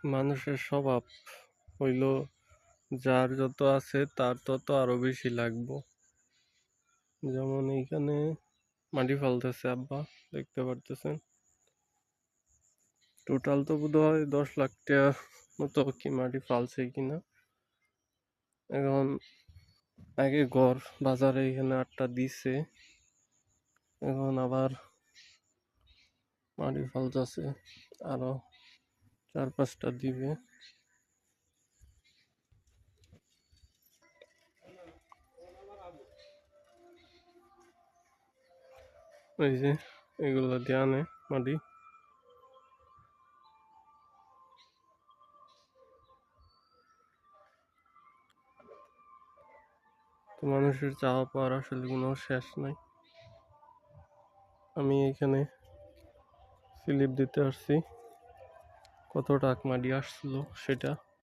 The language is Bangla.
মানুষের স্বভাব হইল যার যত আছে তার তত আরো বেশি লাগবো। যেমন এইখানে মাটি ফালতেছে আব্বা, দেখতে পারতেছেন। টোটাল তো বোধহয় 10 লাখ টাকা মতো কি মাটি ফালছে কিনা। এখন আগে ঘর বাজারে এখানে 8টা দিছে, এখন আবার মাটি ফালতেছে, আরো 4-5টা দিবে। ওই যে এগুলো দিয়ে আনে মাটি। তো মানুষের চাওয়া পাওয়ার আসলে কোনো শেষ নাই। আমি এখানে স্লিপ দিতে আসছি, কত টাকা মাটি আসছিল সেটা।